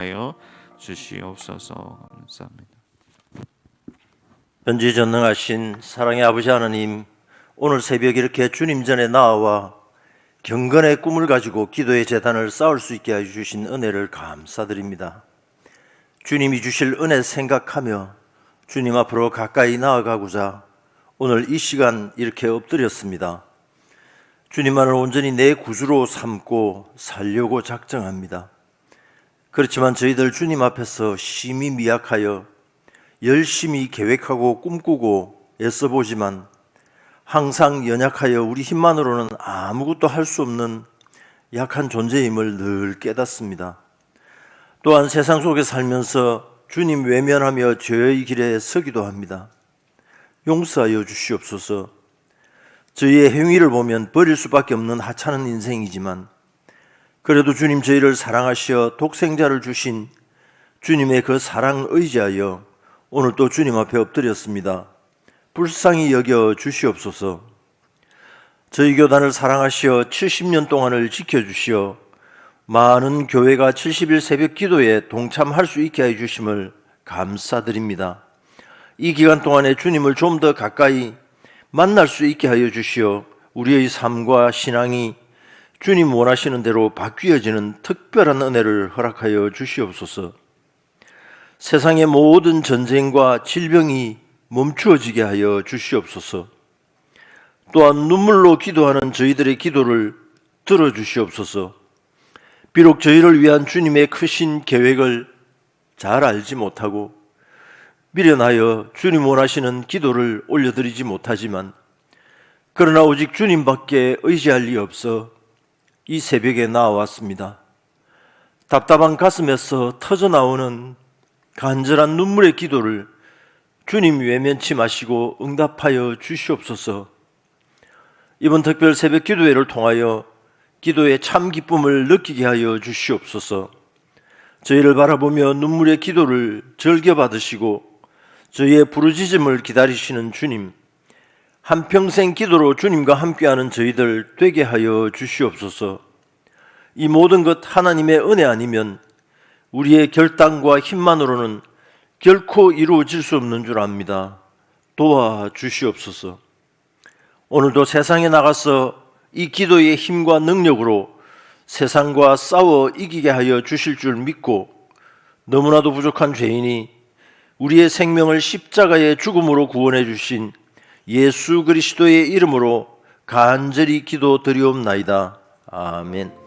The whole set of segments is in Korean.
하여 주시옵소서. 감사합니다. 전지전능하신 사랑의 아버지 하나님, 오늘 새벽 이렇게 주님 전에 나와 경건의 꿈을 가지고 기도의 제단을 쌓을 수 있게 해주신 은혜를 감사드립니다. 주님이 주실 은혜 생각하며 주님 앞으로 가까이 나아가고자 오늘 이 시간 이렇게 엎드렸습니다. 주님만을 온전히 내 구주로 삼고 살려고 작정합니다. 그렇지만 저희들 주님 앞에서 심히 미약하여 열심히 계획하고 꿈꾸고 애써보지만 항상 연약하여 우리 힘만으로는 아무것도 할 수 없는 약한 존재임을 늘 깨닫습니다. 또한 세상 속에 살면서 주님 외면하며 죄의 길에 서기도 합니다. 용서하여 주시옵소서. 저희의 행위를 보면 버릴 수밖에 없는 하찮은 인생이지만 그래도 주님 저희를 사랑하시어 독생자를 주신 주님의 그 사랑 의지하여 오늘 또 주님 앞에 엎드렸습니다. 불쌍히 여겨 주시옵소서. 저희 교단을 사랑하시어 70년 동안을 지켜주시어 많은 교회가 70일 새벽 기도에 동참할 수 있게 해주심을 감사드립니다. 이 기간 동안에 주님을 좀 더 가까이 만날 수 있게 하여 주시어 우리의 삶과 신앙이 주님 원하시는 대로 바뀌어지는 특별한 은혜를 허락하여 주시옵소서. 세상의 모든 전쟁과 질병이 멈추어지게 하여 주시옵소서. 또한 눈물로 기도하는 저희들의 기도를 들어주시옵소서. 비록 저희를 위한 주님의 크신 계획을 잘 알지 못하고 미련하여 주님 원하시는 기도를 올려드리지 못하지만 그러나 오직 주님밖에 의지할 리 없어 이 새벽에 나와왔습니다. 답답한 가슴에서 터져나오는 간절한 눈물의 기도를 주님 외면치 마시고 응답하여 주시옵소서. 이번 특별 새벽 기도회를 통하여 기도의 참 기쁨을 느끼게 하여 주시옵소서. 저희를 바라보며 눈물의 기도를 즐겨받으시고 저희의 부르짖음을 기다리시는 주님, 한평생 기도로 주님과 함께하는 저희들 되게 하여 주시옵소서. 이 모든 것 하나님의 은혜 아니면 우리의 결단과 힘만으로는 결코 이루어질 수 없는 줄 압니다. 도와주시옵소서. 오늘도 세상에 나가서 이 기도의 힘과 능력으로 세상과 싸워 이기게 하여 주실 줄 믿고 너무나도 부족한 죄인이 우리의 생명을 십자가의 죽음으로 구원해 주신 예수 그리스도의 이름으로 간절히 기도드리옵나이다. 아멘.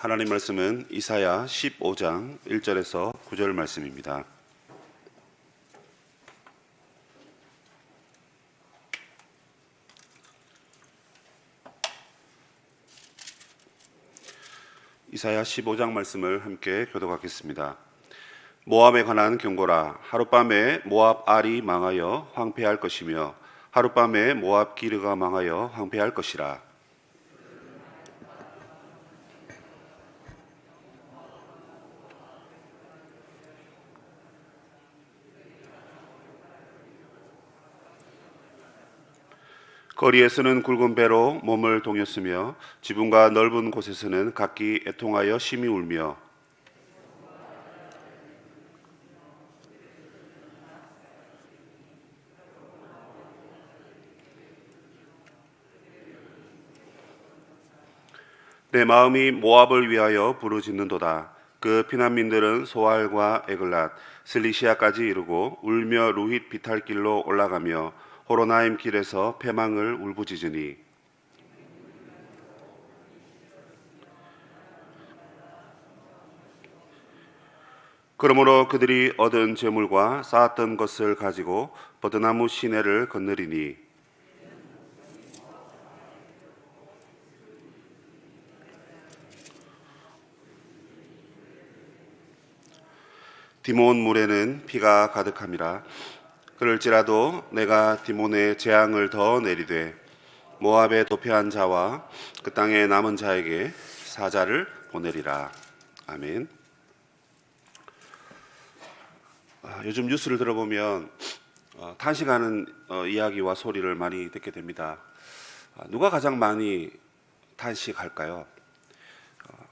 하나님 말씀은 이사야 15장 1절에서 9절 말씀입니다. 이사야 15장 말씀을 함께 교독하겠습니다. 모압에 관한 경고라. 하룻밤에 모압 알이 망하여 황폐할 것이며 하룻밤에 모압 기르가 망하여 황폐할 것이라. 거리에서는 굵은 배로 몸을 동였으며 지붕과 넓은 곳에서는 각기 애통하여 심히 울며 내 마음이 모압을 위하여 부르짖는도다. 그 피난민들은 소알과 에글랏, 슬리시아까지 이르고 울며 루힛 비탈길로 올라가며 호로나임 길에서 패망을 울부짖으니 그러므로 그들이 얻은 재물과 쌓았던 것을 가지고 버드나무 시내를 건너리니 디몬 물에는 피가 가득함이라. 그럴지라도 내가 디몬에 재앙을 더 내리되 모압에 도피한 자와 그 땅에 남은 자에게 사자를 보내리라. 아멘. 요즘 뉴스를 들어보면 탄식하는 이야기와 소리를 많이 듣게 됩니다. 누가 가장 많이 탄식할까요?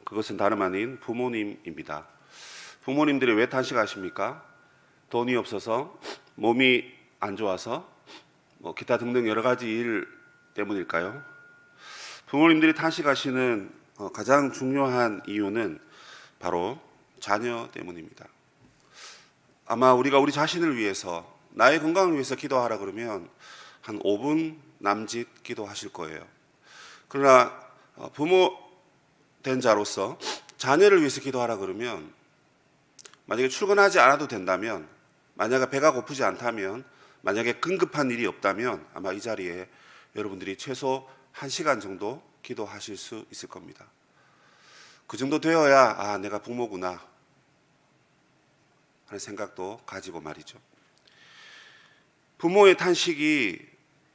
그것은 다름 아닌 부모님입니다. 부모님들이 왜 탄식하십니까? 돈이 없어서, 몸이 안 좋아서, 기타 등등 여러 가지 일 때문일까요? 부모님들이 탄식하시는 가장 중요한 이유는 바로 자녀 때문입니다. 아마 우리가 우리 자신을 위해서, 나의 건강을 위해서 기도하라 그러면 한 5분 남짓 기도하실 거예요. 그러나 부모 된 자로서 자녀를 위해서 기도하라 그러면, 만약에 출근하지 않아도 된다면, 만약에 배가 고프지 않다면, 만약에 긴급한 일이 없다면 아마 이 자리에 여러분들이 최소 1시간 정도 기도하실 수 있을 겁니다. 그 정도 되어야 내가 부모구나 하는 생각도 가지고 말이죠. 부모의 탄식이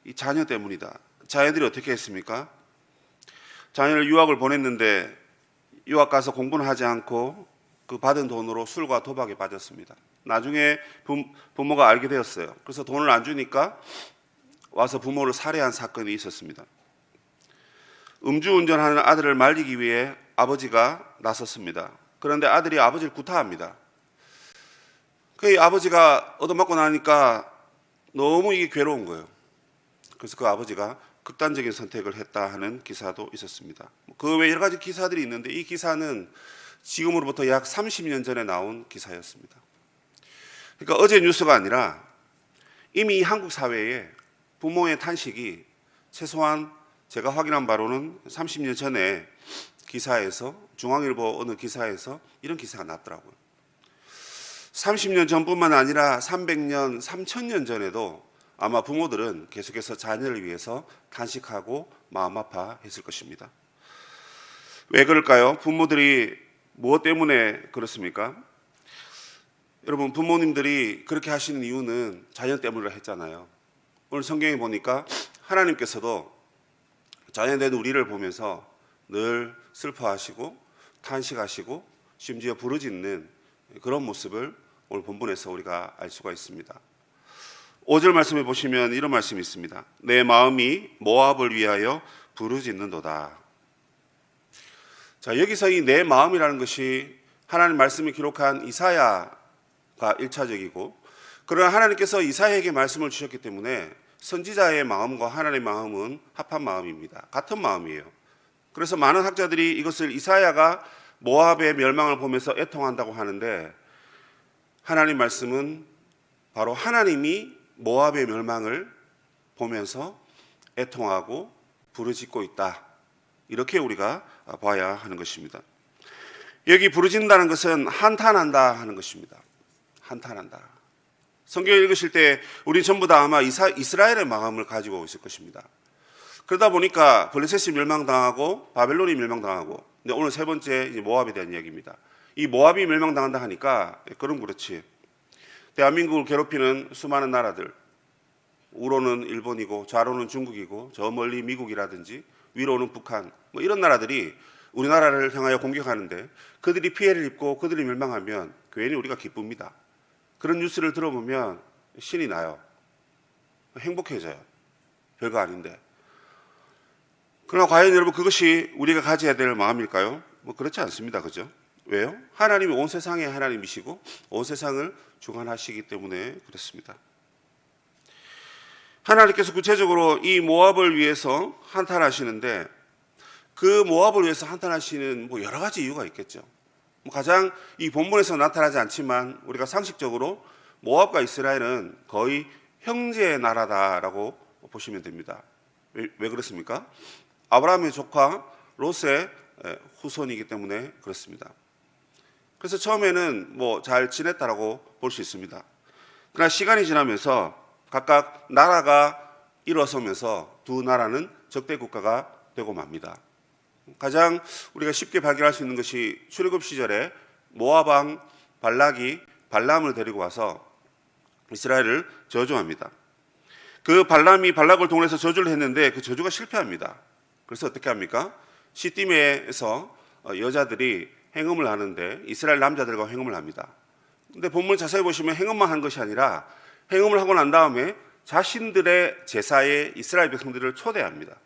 이 자녀 때문이다. 자녀들이 어떻게 했습니까? 자녀를 유학을 보냈는데 유학 가서 공부는 하지 않고 그 받은 돈으로 술과 도박에 빠졌습니다. 나중에 부모가 알게 되었어요. 그래서 돈을 안 주니까 와서 부모를 살해한 사건이 있었습니다. 음주운전하는 아들을 말리기 위해 아버지가 나섰습니다. 그런데 아들이 아버지를 구타합니다. 그 아버지가 얻어맞고 나니까 너무 이게 괴로운 거예요. 그래서 그 아버지가 극단적인 선택을 했다 하는 기사도 있었습니다. 그 외 여러 가지 기사들이 있는데 이 기사는 지금으로부터 약 30년 전에 나온 기사였습니다. 그러니까 어제 뉴스가 아니라 이미 한국 사회에 부모의 탄식이 최소한 제가 확인한 바로는 30년 전에 기사에서, 중앙일보 어느 기사에서 이런 기사가 났더라고요. 30년 전뿐만 아니라 300년, 3000년 전에도 아마 부모들은 계속해서 자녀를 위해서 탄식하고 마음 아파했을 것입니다. 왜 그럴까요? 부모들이 무엇 때문에 그렇습니까? 여러분, 부모님들이 그렇게 하시는 이유는 자녀 때문이라 했잖아요. 오늘 성경에 보니까 하나님께서도 자녀된 우리를 보면서 늘 슬퍼하시고 탄식하시고 심지어 부르짖는 그런 모습을 오늘 본문에서 우리가 알 수가 있습니다. 5절 말씀해 보시면 이런 말씀이 있습니다. 내 마음이 모압을 위하여 부르짖는도다. 자, 여기서 이 내 마음이라는 것이 하나님 말씀을 기록한 이사야가 1차적이고, 그러나 하나님께서 이사야에게 말씀을 주셨기 때문에 선지자의 마음과 하나님의 마음은 합한 마음입니다. 같은 마음이에요. 그래서 많은 학자들이 이것을 이사야가 모압의 멸망을 보면서 애통한다고 하는데, 하나님 말씀은 바로 하나님이 모압의 멸망을 보면서 애통하고 부르짖고 있다, 이렇게 우리가 봐야 하는 것입니다. 여기 부르짖는다는 것은 한탄한다 하는 것입니다. 한탄한다. 성경을 읽으실 때 우리 전부 다 아마 이스라엘의 마음을 가지고 있을 것입니다. 그러다 보니까 블레셋이 멸망당하고 바벨론이 멸망당하고, 근데 오늘 세 번째 모압에 대한 이야기입니다. 이 모압이 멸망당한다 하니까 그럼 그렇지, 대한민국을 괴롭히는 수많은 나라들, 우로는 일본이고 좌로는 중국이고 저 멀리 미국이라든지 위로는 북한, 이런 나라들이 우리나라를 향하여 공격하는데 그들이 피해를 입고 그들이 멸망하면 괜히 우리가 기쁩니다. 그런 뉴스를 들어보면 신이 나요. 행복해져요. 별거 아닌데. 그러나 과연 여러분, 그것이 우리가 가져야 될 마음일까요? 그렇지 않습니다. 그죠? 왜요? 하나님이 온 세상의 하나님이시고 온 세상을 주관하시기 때문에 그렇습니다. 하나님께서 구체적으로 이 모압을 위해서 한탄하시는데, 그 모압을 위해서 한탄하시는 여러 가지 이유가 있겠죠. 가장 이 본문에서 나타나지 않지만 우리가 상식적으로 모압과 이스라엘은 거의 형제 나라다라고 보시면 됩니다. 왜 그렇습니까? 아브라함의 조카 롯의 후손이기 때문에 그렇습니다. 그래서 처음에는 잘 지냈다라고 볼 수 있습니다. 그러나 시간이 지나면서 각각 나라가 일어서면서 두 나라는 적대 국가가 되고 맙니다. 가장 우리가 쉽게 발견할 수 있는 것이 출애굽 시절에 모압 왕 발락이 발람을 데리고 와서 이스라엘을 저주합니다. 그 발람이 발락을 동원해서 저주를 했는데 그 저주가 실패합니다. 그래서 어떻게 합니까? 시띠메에서 여자들이 행음을 하는데 이스라엘 남자들과 행음을 합니다. 근데 본문을 자세히 보시면 행음만 한 것이 아니라 행음을 하고 난 다음에 자신들의 제사에 이스라엘 백성들을 초대합니다.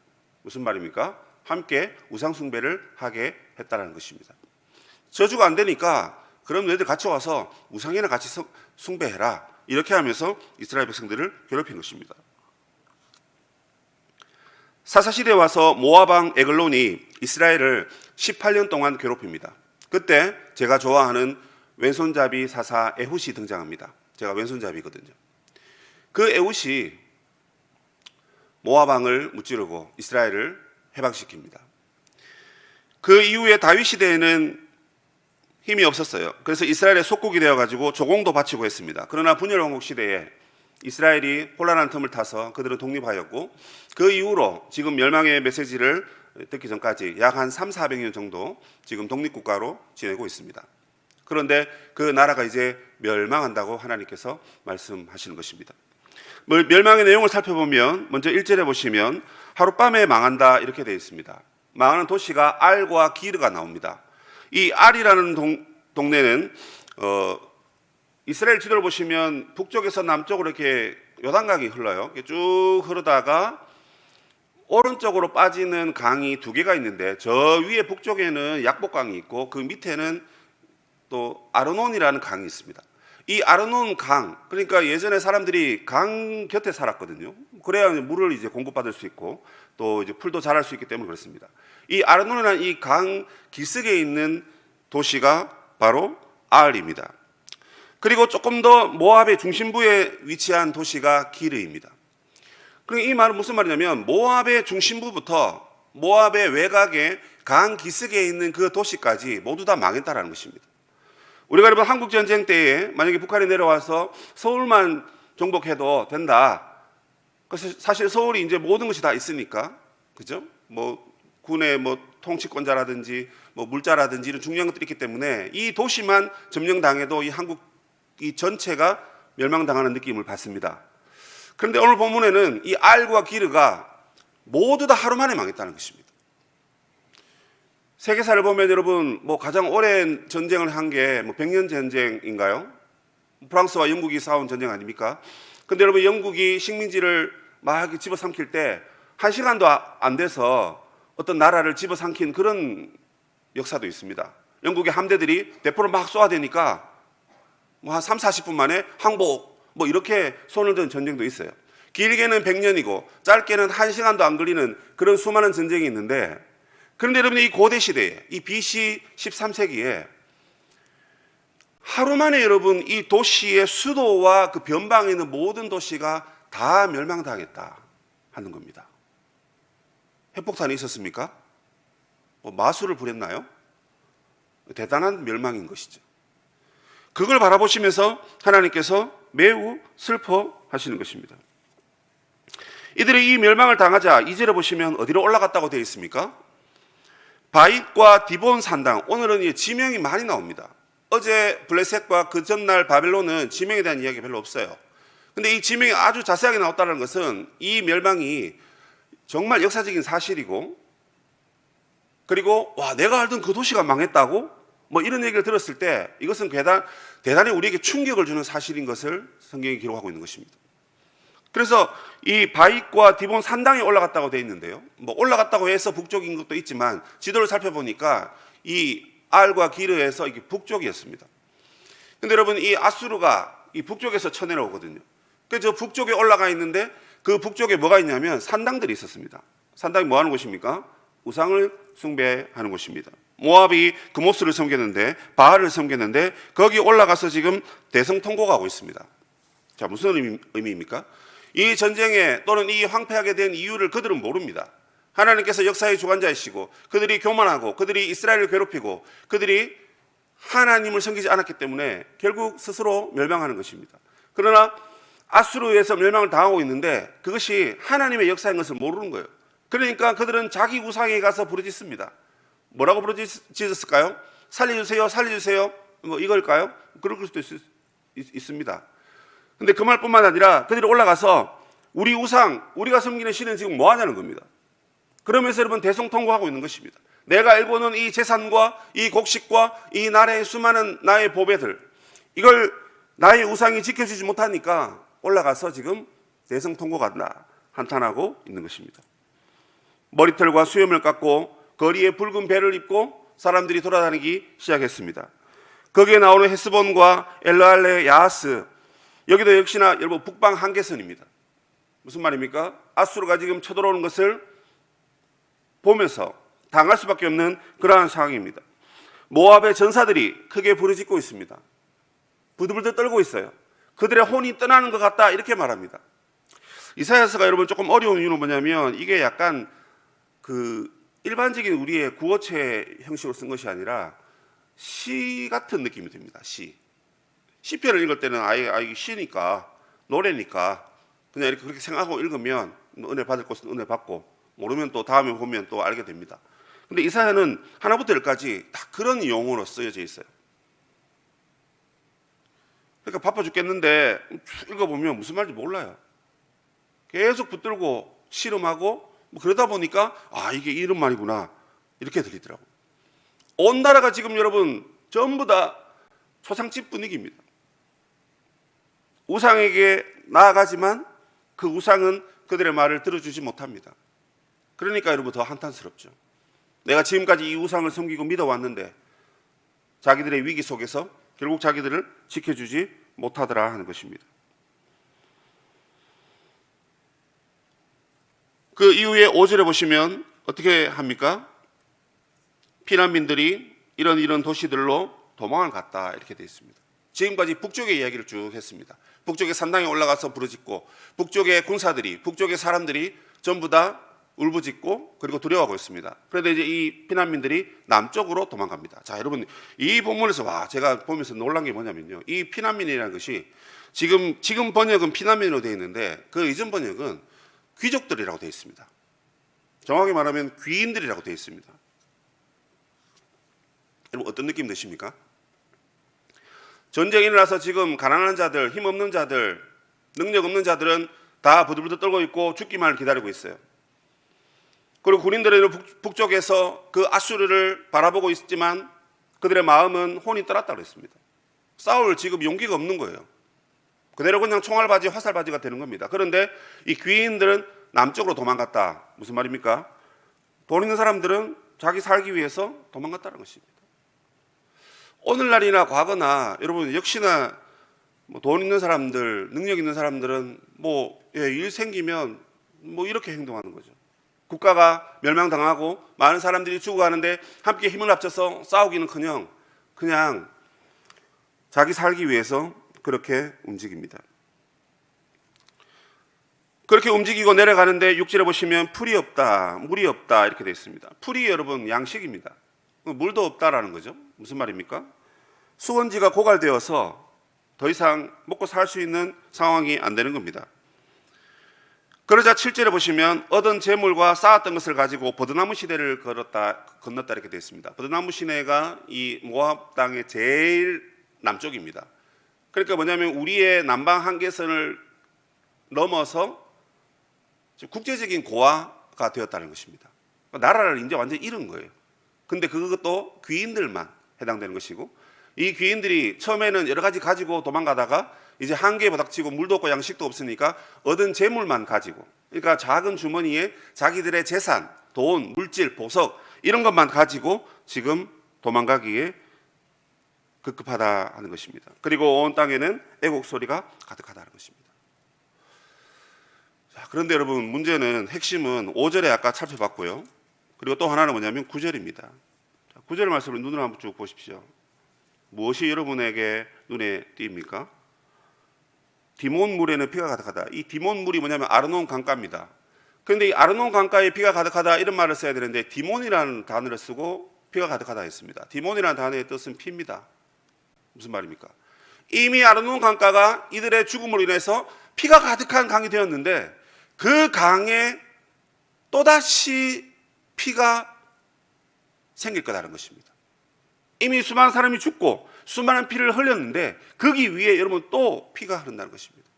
무슨 말입니까? 함께 우상 숭배를 하게 했다는 것입니다. 저주가 안 되니까 그럼 너희들 같이 와서 우상이나 같이 숭배해라. 이렇게 하면서 이스라엘 백성들을 괴롭힌 것입니다. 사사시대에 와서 모압 왕 에글론이 이스라엘을 18년 동안 괴롭힙니다. 그때 제가 좋아하는 왼손잡이 사사 에훗이 등장합니다. 제가 왼손잡이거든요. 그 에훗이 모압 왕을 무찌르고 이스라엘을 해방시킵니다. 그 이후에 다윗 시대에는 힘이 없었어요. 그래서 이스라엘의 속국이 되어가지고 조공도 바치고 했습니다. 그러나 분열 왕국 시대에 이스라엘이 혼란한 틈을 타서 그들은 독립하였고 그 이후로 지금 멸망의 메시지를 듣기 전까지 약 한 300~400년 정도 지금 독립국가로 지내고 있습니다. 그런데 그 나라가 이제 멸망한다고 하나님께서 말씀하시는 것입니다. 멸망의 내용을 살펴보면 먼저 1절에 보시면 하룻밤에 망한다 이렇게 되어 있습니다. 망하는 도시가 알과 기르가 나옵니다. 이 알이라는 동네는 이스라엘 지도를 보시면 북쪽에서 남쪽으로 이렇게 요단강이 흘러요. 쭉 흐르다가 오른쪽으로 빠지는 강이 두 개가 있는데 저 위에 북쪽에는 약복강이 있고 그 밑에는 또 아르논이라는 강이 있습니다. 이 아르논 강, 그러니까 예전에 사람들이 강 곁에 살았거든요. 그래야 물을 이제 공급받을 수 있고 또 이제 풀도 자랄 수 있기 때문에 그렇습니다. 이 아르논이라는 이 강 기슭에 있는 도시가 바로 알입니다. 그리고 조금 더 모압의 중심부에 위치한 도시가 기르입니다. 그러니까 이 말은 무슨 말이냐면 모압의 중심부부터 모압의 외곽에 강 기슭에 있는 그 도시까지 모두 다 망했다라는 것입니다. 우리가 여러분 한국전쟁 때에 만약에 북한이 내려와서 서울만 정복해도 된다. 그래서 사실 서울이 이제 모든 것이 다 있으니까, 그죠? 뭐 군의 뭐 통치권자라든지 뭐 물자라든지 이런 중요한 것들이 있기 때문에 이 도시만 점령당해도 이 한국 이 전체가 멸망당하는 느낌을 받습니다. 그런데 오늘 본문에는 이 알과 기르가 모두 다 하루 만에 망했다는 것입니다. 세계사를 보면 여러분 뭐 가장 오랜 전쟁을 한 게 뭐 100년 전쟁인가요? 프랑스와 영국이 싸운 전쟁 아닙니까? 근데 여러분 영국이 식민지를 막 집어삼킬 때 1시간도 안 돼서 어떤 나라를 집어삼킨 그런 역사도 있습니다. 영국의 함대들이 대포를 막 쏘아대니까 뭐 한 30~40분 만에 항복 뭐 이렇게 손을 든 전쟁도 있어요. 길게는 100년이고 짧게는 1시간도 안 걸리는 그런 수많은 전쟁이 있는데, 그런데 여러분 이 고대 시대에 이 BC 13세기에 하루 만에 여러분 이 도시의 수도와 그 변방에 있는 모든 도시가 다 멸망당했다 하는 겁니다. 핵폭탄이 있었습니까? 뭐 마술을 부렸나요? 대단한 멸망인 것이죠. 그걸 바라보시면서 하나님께서 매우 슬퍼하시는 것입니다. 이들이 이 멸망을 당하자 2절에 보시면 어디로 올라갔다고 되어 있습니까? 바잇과 디본 산당, 오늘은 지명이 많이 나옵니다. 어제 블레셋과 그 전날 바벨론은 지명에 대한 이야기 별로 없어요. 근데 이 지명이 아주 자세하게 나왔다는 것은 이 멸망이 정말 역사적인 사실이고, 그리고 와 내가 알던 그 도시가 망했다고? 뭐 이런 얘기를 들었을 때 이것은 대단히 우리에게 충격을 주는 사실인 것을 성경이 기록하고 있는 것입니다. 그래서 이 바잇과 디본 산당에 올라갔다고 되어 있는데요. 뭐 올라갔다고 해서 북쪽인 것도 있지만 지도를 살펴보니까 이 알과 기르에서 이게 북쪽이었습니다. 근데 여러분 이 아수르가 이 북쪽에서 쳐내려오거든요. 그래서 저 북쪽에 올라가 있는데 그 북쪽에 뭐가 있냐면 산당들이 있었습니다. 산당이 뭐 하는 곳입니까? 우상을 숭배하는 곳입니다. 모압이 그모스를 섬겼는데 바알을 섬겼는데 거기 올라가서 지금 대성통곡하고 있습니다. 자, 무슨 의미입니까? 이 전쟁에 또는 이 황폐하게 된 이유를 그들은 모릅니다. 하나님께서 역사의 주관자이시고 그들이 교만하고 그들이 이스라엘을 괴롭히고 그들이 하나님을 섬기지 않았기 때문에 결국 스스로 멸망하는 것입니다. 그러나 아수르에서 멸망을 당하고 있는데 그것이 하나님의 역사인 것을 모르는 거예요. 그러니까 그들은 자기 우상에 가서 부르짖습니다. 뭐라고 부르짖었을까요? 살려주세요, 살려주세요. 뭐 이걸까요? 그럴 수도 있습니다. 근데 그 말뿐만 아니라 그들이 올라가서 우리 우상, 우리가 섬기는 신은 지금 뭐 하냐는 겁니다. 그러면서 여러분 대성통곡하고 있는 것입니다. 내가 알고는 이 재산과 이 곡식과 이 나라의 수많은 나의 보배들, 이걸 나의 우상이 지켜주지 못하니까 올라가서 지금 대성 통곡한다, 한탄하고 있는 것입니다. 머리털과 수염을 깎고 거리에 붉은 배를 입고 사람들이 돌아다니기 시작했습니다. 거기에 나오는 헤스본과 엘르알레, 야하스, 여기도 역시나 여러분 북방 한계선입니다. 무슨 말입니까? 아수르가 지금 쳐들어오는 것을 보면서 당할 수밖에 없는 그러한 상황입니다. 모압의 전사들이 크게 부르짖고 있습니다. 부들부들 떨고 있어요. 그들의 혼이 떠나는 것 같다, 이렇게 말합니다. 이사야서가 여러분 조금 어려운 이유는 뭐냐면 이게 약간 그 일반적인 우리의 구어체 형식으로 쓴 것이 아니라 시 같은 느낌이 듭니다. 시편을 읽을 때는 이게 시니까, 노래니까 그냥 이렇게 그렇게 생각하고 읽으면 은혜 받을 것은 은혜 받고, 모르면 또 다음에 보면 또 알게 됩니다. 근데 이사야는 하나부터 열까지 다 그런 용어로 쓰여져 있어요. 그러니까 바빠 죽겠는데 읽어보면 무슨 말인지 몰라요. 계속 붙들고 씨름하고 뭐 그러다 보니까 이게 이런 말이구나, 이렇게 들리더라고요. 온 나라가 지금 여러분 전부 다 초상집 분위기입니다. 우상에게 나아가지만 그 우상은 그들의 말을 들어주지 못합니다. 그러니까 여러분 더 한탄스럽죠. 내가 지금까지 이 우상을 섬기고 믿어왔는데 자기들의 위기 속에서 결국 자기들을 지켜주지 못하더라 하는 것입니다. 그 이후에 5절에 보시면 어떻게 합니까? 피난민들이 이런 도시들로 도망을 갔다, 이렇게 되어 있습니다. 지금까지 북쪽의 이야기를 쭉 했습니다. 북쪽의 산당에 올라가서 부르짖고, 북쪽의 군사들이, 북쪽의 사람들이 전부 다 울부짖고 그리고 두려워하고 있습니다. 그런데 이제 이 피난민들이 남쪽으로 도망갑니다. 자, 여러분 이 본문에서 제가 보면서 놀란 게 뭐냐면요, 이 피난민이라는 것이 지금 번역은 피난민으로 되어 있는데 그 이전 번역은 귀족들이라고 되어 있습니다. 정확히 말하면 귀인들이라고 되어 있습니다. 여러분 어떤 느낌 드십니까? 전쟁이 일어나서 지금 가난한 자들, 힘없는 자들, 능력 없는 자들은 다 부들부들 떨고 있고 죽기만을 기다리고 있어요. 그리고 군인들은 북쪽에서 그 아수르를 바라보고 있지만 그들의 마음은 혼이 떠났다고 했습니다. 싸울 지금 용기가 없는 거예요. 그대로 그냥 총알바지, 화살바지가 되는 겁니다. 그런데 이 귀인들은 남쪽으로 도망갔다. 무슨 말입니까? 돈 있는 사람들은 자기 살기 위해서 도망갔다는 것입니다. 오늘날이나 과거나 여러분 역시나 돈 있는 사람들, 능력 있는 사람들은 일 생기면 이렇게 행동하는 거죠. 국가가 멸망당하고 많은 사람들이 죽어가는데 함께 힘을 합쳐서 싸우기는커녕 그냥 자기 살기 위해서 그렇게 움직입니다. 그렇게 움직이고 내려가는데 6절에 보시면 풀이 없다, 물이 없다, 이렇게 되어 있습니다. 풀이 여러분 양식입니다. 물도 없다라는 거죠. 무슨 말입니까? 수원지가 고갈되어서 더 이상 먹고 살 수 있는 상황이 안 되는 겁니다. 그러자 7절에 보시면 얻은 재물과 쌓았던 것을 가지고 버드나무 시내를 건넜다 이렇게 되어 있습니다. 버드나무 시내가 이 모압 땅의 제일 남쪽입니다. 그러니까 뭐냐면 우리의 남방 한계선을 넘어서 국제적인 고아가 되었다는 것입니다. 나라를 이제 완전히 잃은 거예요. 근데 그것도 귀인들만 해당되는 것이고, 이 귀인들이 처음에는 여러 가지 가지고 도망가다가 이제 한계에 부닥치고 물도 없고 양식도 없으니까 얻은 재물만 가지고, 그러니까 작은 주머니에 자기들의 재산, 돈, 물질, 보석 이런 것만 가지고 지금 도망가기에 급급하다 하는 것입니다. 그리고 온 땅에는 애곡 소리가 가득하다는 것입니다. 자, 그런데 여러분 문제는, 핵심은 5절에 아까 살펴봤고요. 그리고 또 하나는 뭐냐면 9절입니다. 9절 말씀을 눈으로 한번 쭉 보십시오. 무엇이 여러분에게 눈에 띕니까? 디몬 물에는 피가 가득하다. 이 디몬 물이 뭐냐면 아르논 강가입니다. 그런데 이 아르논 강가에 피가 가득하다 이런 말을 써야 되는데 디몬이라는 단어를 쓰고 피가 가득하다 했습니다. 디몬이라는 단어의 뜻은 피입니다. 무슨 말입니까? 이미 아르논 강가가 이들의 죽음으로 인해서 피가 가득한 강이 되었는데 그 강에 또다시 피가 생길 거라는 것입니다. 이미 수많은 사람이 죽고 수많은 피를 흘렸는데 거기 위에 여러분 또 피가 흐른다는 것입니다.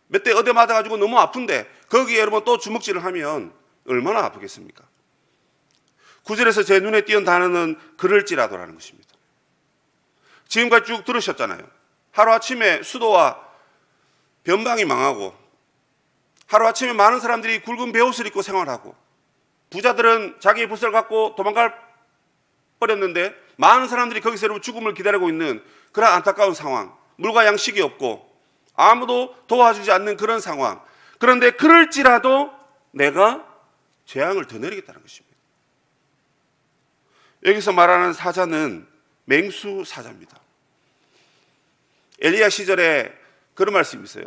몇 대 얻어 맞아가지고 너무 아픈데 거기에 여러분 또 주먹질을 하면 얼마나 아프겠습니까? 9절에서 제 눈에 띄은 단어는 그럴지라도라는 것입니다. 지금까지 쭉 들으셨잖아요. 하루아침에 수도와 변방이 망하고 하루아침에 많은 사람들이 굵은 베옷을 입고 생활하고 부자들은 자기의 붓을 갖고 도망갈 뻔했는데 많은 사람들이 거기서 여러분 죽음을 기다리고 있는 그런 안타까운 상황, 물과 양식이 없고 아무도 도와주지 않는 그런 상황. 그런데 그럴지라도 내가 재앙을 더 내리겠다는 것입니다. 여기서 말하는 사자는 맹수 사자입니다. 엘리야 시절에 그런 말씀이 있어요.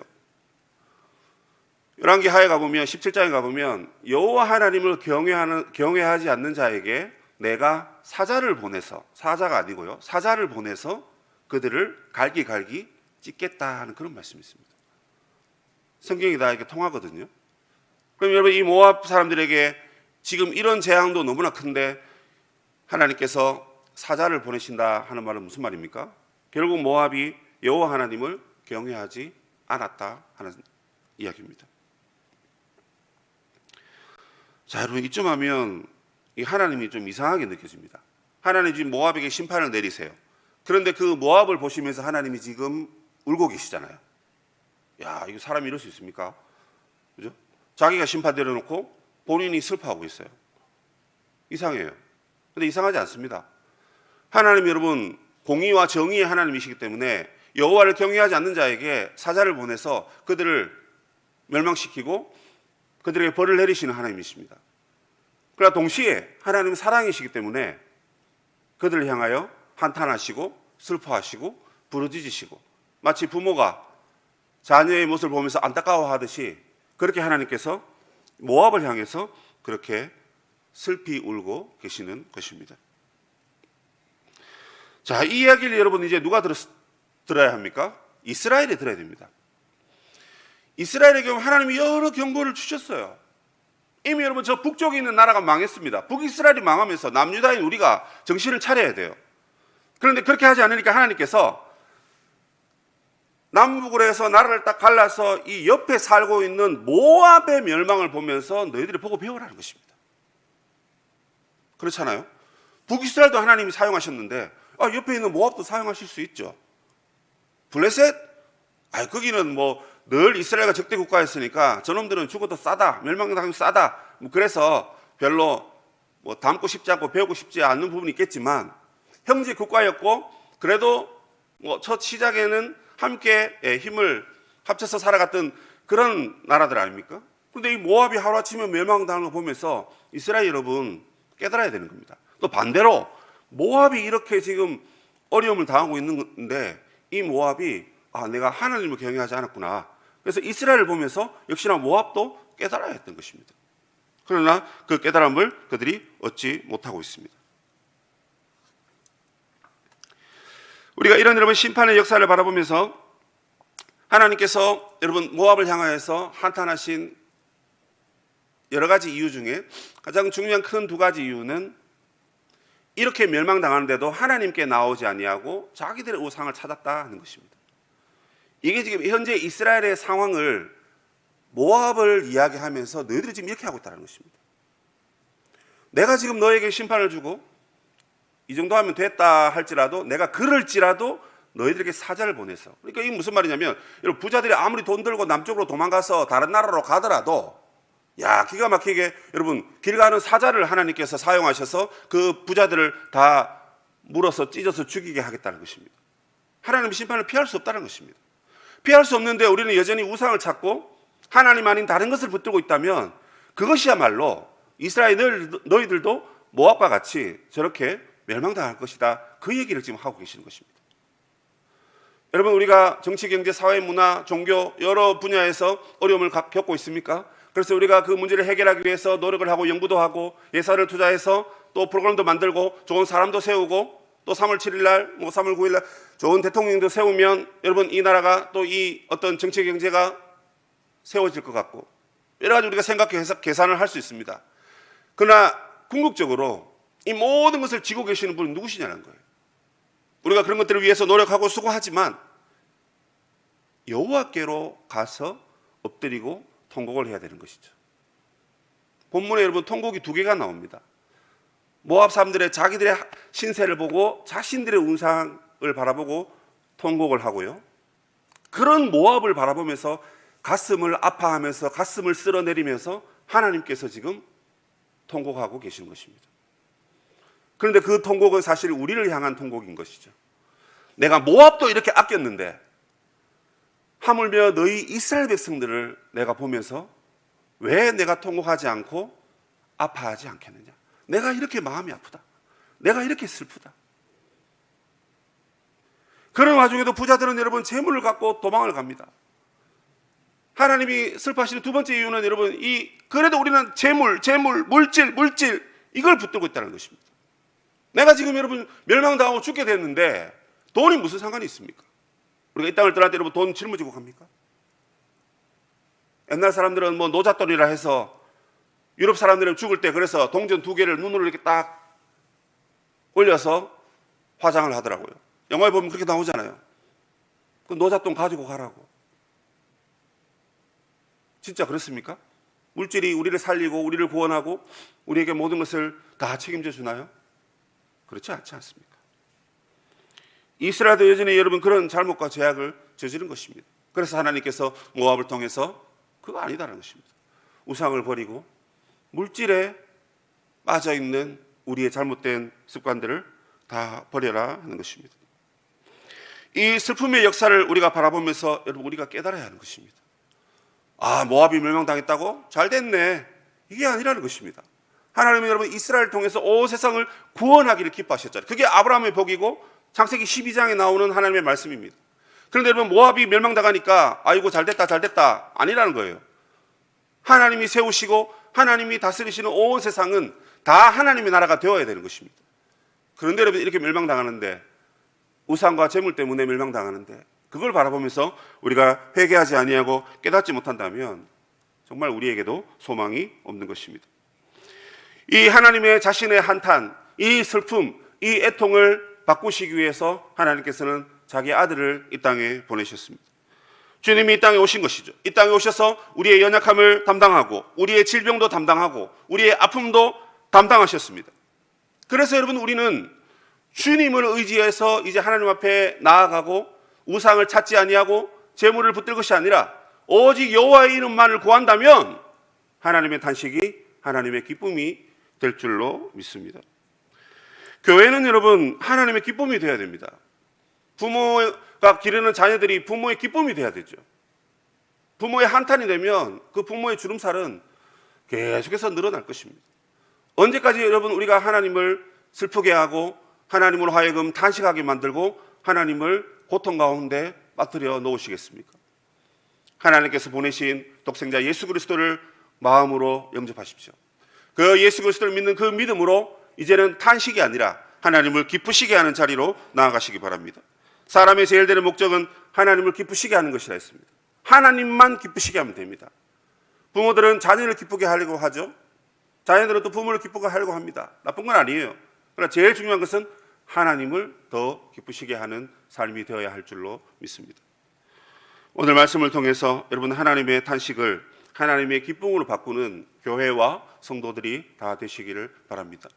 열왕기 하에 가보면 17장에 가보면 여호와 하나님을 경외하지 않는 자에게 내가 사자를 보내서, 사자가 아니고요, 사자를 보내서 그들을 갈기갈기 찢겠다 하는 그런 말씀이 있습니다. 성경이 다 이렇게 통하거든요. 그럼 여러분, 이 모압 사람들에게 지금 이런 재앙도 너무나 큰데 하나님께서 사자를 보내신다 하는 말은 무슨 말입니까? 결국 모압이 여호와 하나님을 경외하지 않았다 하는 이야기입니다. 자, 여러분, 이쯤 하면 이 하나님이 좀 이상하게 느껴집니다. 하나님 지금 모압에게 심판을 내리세요. 그런데 그 모압을 보시면서 하나님이 지금 울고 계시잖아요. 야, 이거 사람이 이럴 수 있습니까? 그죠? 자기가 심판 내려놓고 본인이 슬퍼하고 있어요. 이상해요. 근데 이상하지 않습니다. 하나님, 여러분, 공의와 정의의 하나님이시기 때문에 여호와를 경외하지 않는 자에게 사자를 보내서 그들을 멸망시키고 그들에게 벌을 내리시는 하나님이십니다. 그러나 동시에 하나님은 사랑이시기 때문에 그들을 향하여 한탄하시고 슬퍼하시고 부르짖으시고 마치 부모가 자녀의 모습을 보면서 안타까워하듯이 그렇게 하나님께서 모압을 향해서 그렇게 슬피 울고 계시는 것입니다. 자, 이 이야기를 여러분 이제 누가 들어야 합니까? 이스라엘이 들어야 됩니다. 이스라엘의 경우 하나님이 여러 경고를 주셨어요. 이미 여러분 저 북쪽에 있는 나라가 망했습니다. 북이스라엘이 망하면서 남유다인 우리가 정신을 차려야 돼요. 그런데 그렇게 하지 않으니까 하나님께서 남북으로 해서 나라를 딱 갈라서 이 옆에 살고 있는 모압의 멸망을 보면서 너희들이 보고 배우라는 것입니다. 그렇잖아요. 북이스라엘도 하나님이 사용하셨는데 옆에 있는 모압도 사용하실 수 있죠. 블레셋? 거기는 뭐 늘 이스라엘과 적대 국가였으니까 저놈들은 죽어도 싸다, 멸망당하면 싸다. 그래서 별로 뭐 닮고 싶지 않고 배우고 싶지 않는 부분이 있겠지만 형제 국가였고 그래도 뭐 첫 시작에는 함께 힘을 합쳐서 살아갔던 그런 나라들 아닙니까? 그런데 이 모압이 하루아침에 멸망당하는 걸 보면서 이스라엘 여러분 깨달아야 되는 겁니다. 또 반대로 모압이 이렇게 지금 어려움을 당하고 있는데 이 모압이 내가 하나님을 경외하지 않았구나. 그래서 이스라엘을 보면서 역시나 모압도 깨달아야 했던 것입니다. 그러나 그 깨달음을 그들이 얻지 못하고 있습니다. 우리가 이런 여러분 심판의 역사를 바라보면서 하나님께서 여러분 모압을 향하여서 한탄하신 여러 가지 이유 중에 가장 중요한 큰 두 가지 이유는 이렇게 멸망당하는데도 하나님께 나오지 아니하고 자기들의 우상을 찾았다 하는 것입니다. 이게 지금 현재 이스라엘의 상황을 모압을 이야기하면서 너희들이 지금 이렇게 하고 있다는 것입니다. 내가 지금 너에게 심판을 주고 이 정도 하면 됐다 할지라도 내가 그럴지라도 너희들에게 사자를 보내서, 그러니까 이게 무슨 말이냐면 여러분 부자들이 아무리 돈 들고 남쪽으로 도망가서 다른 나라로 가더라도 기가 막히게 여러분 길 가는 사자를 하나님께서 사용하셔서 그 부자들을 다 물어서 찢어서 죽이게 하겠다는 것입니다. 하나님의 심판을 피할 수 없다는 것입니다. 피할 수 없는데 우리는 여전히 우상을 찾고 하나님 아닌 다른 것을 붙들고 있다면 그것이야말로 이스라엘 너희들도 모압과 같이 저렇게 멸망당할 것이다. 그 얘기를 지금 하고 계시는 것입니다. 여러분 우리가 정치, 경제, 사회, 문화, 종교 여러 분야에서 어려움을 겪고 있습니까? 그래서 우리가 그 문제를 해결하기 위해서 노력을 하고 연구도 하고 예산을 투자해서 또 프로그램도 만들고 좋은 사람도 세우고 또 3월 7일 날, 3월 9일 날 좋은 대통령도 세우면 여러분 이 나라가 또 이 어떤 정치 경제가 세워질 것 같고 여러 가지 우리가 생각해서 계산을 할 수 있습니다. 그러나 궁극적으로 이 모든 것을 지고 계시는 분은 누구시냐는 거예요. 우리가 그런 것들을 위해서 노력하고 수고하지만 여호와께로 가서 엎드리고 통곡을 해야 되는 것이죠. 본문에 여러분 통곡이 두 개가 나옵니다. 모압 사람들의 자기들의 신세를 보고 자신들의 우상을 바라보고 통곡을 하고요. 그런 모압을 바라보면서 가슴을 아파하면서 가슴을 쓸어내리면서 하나님께서 지금 통곡하고 계시는 것입니다. 그런데 그 통곡은 사실 우리를 향한 통곡인 것이죠. 내가 모압도 이렇게 아꼈는데 하물며 너희 이스라엘 백성들을 내가 보면서 왜 내가 통곡하지 않고 아파하지 않겠느냐. 내가 이렇게 마음이 아프다. 내가 이렇게 슬프다. 그런 와중에도 부자들은 여러분 재물을 갖고 도망을 갑니다. 하나님이 슬퍼하시는 두 번째 이유는 여러분 그래도 우리는 재물, 물질 이걸 붙들고 있다는 것입니다. 내가 지금 여러분 멸망당하고 죽게 됐는데 돈이 무슨 상관이 있습니까? 우리가 이 땅을 떠날 때 여러분 돈 짊어지고 갑니까? 옛날 사람들은 뭐 노잣돈이라 해서 유럽 사람들은 죽을 때 그래서 동전 2개를 눈으로 이렇게 딱 올려서 화장을 하더라고요. 영화에 보면 그렇게 나오잖아요. 그 노잣돈 가지고 가라고. 진짜 그렇습니까? 물질이 우리를 살리고 우리를 구원하고 우리에게 모든 것을 다 책임져 주나요? 그렇지 않지 않습니까? 이스라엘도 여전히 여러분 그런 잘못과 죄악을 저지른 것입니다. 그래서 하나님께서 모압을 통해서 그거 아니다라는 것입니다. 우상을 버리고 물질에 빠져있는 우리의 잘못된 습관들을 다 버려라 하는 것입니다. 이 슬픔의 역사를 우리가 바라보면서 여러분 우리가 깨달아야 하는 것입니다. 모압이 멸망당했다고? 잘 됐네. 이게 아니라는 것입니다. 하나님은 여러분 이스라엘을 통해서 온 세상을 구원하기를 기뻐하셨잖아요. 그게 아브라함의 복이고 창세기 12장에 나오는 하나님의 말씀입니다. 그런데 여러분 모압이 멸망당하니까 아이고 잘됐다 아니라는 거예요. 하나님이 세우시고 하나님이 다스리시는 온 세상은 다 하나님의 나라가 되어야 되는 것입니다. 그런데 여러분 이렇게 멸망당하는데 우상과 재물 때문에 멸망당하는데 그걸 바라보면서 우리가 회개하지 아니하고 깨닫지 못한다면 정말 우리에게도 소망이 없는 것입니다. 이 하나님의 자신의 한탄, 이 슬픔, 이 애통을 바꾸시기 위해서 하나님께서는 자기 아들을 이 땅에 보내셨습니다. 주님이 이 땅에 오신 것이죠. 이 땅에 오셔서 우리의 연약함을 담당하고 우리의 질병도 담당하고 우리의 아픔도 담당하셨습니다. 그래서 여러분 우리는 주님을 의지해서 이제 하나님 앞에 나아가고 우상을 찾지 아니하고 재물을 붙들 것이 아니라 오직 여호와의 이름만을 구한다면 하나님의 탄식이 하나님의 기쁨이 될 줄로 믿습니다. 교회는 여러분 하나님의 기쁨이 되어야 됩니다. 부모가 기르는 자녀들이 부모의 기쁨이 되어야 되죠. 부모의 한탄이 되면 그 부모의 주름살은 계속해서 늘어날 것입니다. 언제까지 여러분 우리가 하나님을 슬프게 하고 하나님으로 하여금 탄식하게 만들고 하나님을 고통 가운데 빠뜨려 놓으시겠습니까? 하나님께서 보내신 독생자 예수 그리스도를 마음으로 영접하십시오. 그 예수 그리스도를 믿는 그 믿음으로 이제는 탄식이 아니라 하나님을 기쁘시게 하는 자리로 나아가시기 바랍니다. 사람의 제일 되는 목적은 하나님을 기쁘시게 하는 것이라 했습니다. 하나님만 기쁘시게 하면 됩니다. 부모들은 자녀를 기쁘게 하려고 하죠. 자녀들은 또 부모를 기쁘게 하려고 합니다. 나쁜 건 아니에요. 그러나 제일 중요한 것은 하나님을 더 기쁘시게 하는 삶이 되어야 할 줄로 믿습니다. 오늘 말씀을 통해서 여러분 하나님의 탄식을 하나님의 기쁨으로 바꾸는 교회와 성도들이 다 되시기를 바랍니다.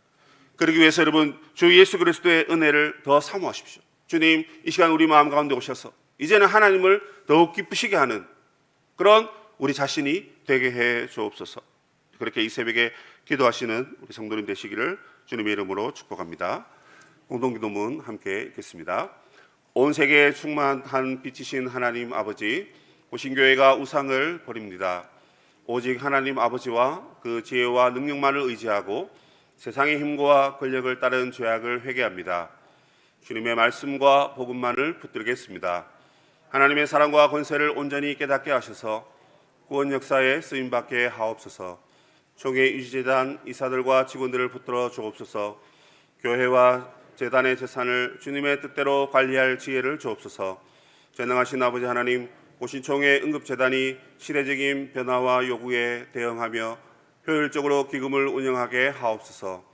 그러기 위해서 여러분 주 예수 그리스도의 은혜를 더 사모하십시오. 주님, 이 시간 우리 마음 가운데 오셔서 이제는 하나님을 더욱 기쁘시게 하는 그런 우리 자신이 되게 해 주옵소서. 그렇게 이 새벽에 기도하시는 우리 성도님 되시기를 주님의 이름으로 축복합니다. 공동기도문 함께 읽겠습니다. 온 세계에 충만한 빛이신 하나님 아버지, 고신교회가 우상을 버립니다. 오직 하나님 아버지와 그 지혜와 능력만을 의지하고 세상의 힘과 권력을 따른 죄악을 회개합니다. 주님의 말씀과 복음만을 붙들겠습니다. 하나님의 사랑과 권세를 온전히 깨닫게 하셔서 구원 역사에 쓰임받게 하옵소서. 총회 유지재단 이사들과 직원들을 붙들어 주옵소서. 교회와 재단의 재산을 주님의 뜻대로 관리할 지혜를 주옵소서. 전능하신 아버지 하나님, 고신총회 응급재단이 시대적인 변화와 요구에 대응하며 효율적으로 기금을 운영하게 하옵소서.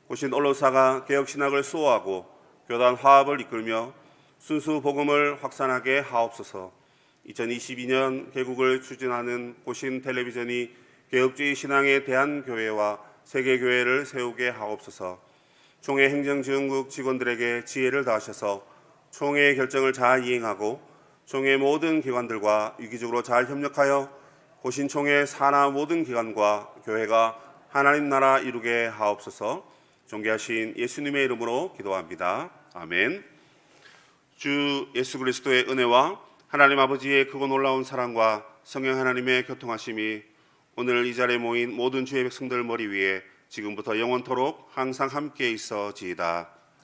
고신 언론사가 개혁신학을 수호하고 교단 화합을 이끌며 순수 복음을 확산하게 하옵소서. 2022년 개국을 추진하는 고신 텔레비전이 개혁주의 신앙에 대한 교회와 세계교회를 세우게 하옵소서. 총회 행정지원국 직원들에게 지혜를 다하셔서 총회의 결정을 잘 이행하고 총회 모든 기관들과 유기적으로 잘 협력하여 고신총회 산하 모든 기관과 교회가 하나님 나라 이루게 하옵소서. 존귀하신 예수님의 이름으로 기도합니다. 아멘. 주 예수 그리스도의 은혜와 하나님 아버지의 크고 놀라운 사랑과 성령 하나님의 교통하심이 오늘 이 자리에 모인 모든 주의 백성들 머리 위에 지금부터 영원토록 항상 함께 있어지이다.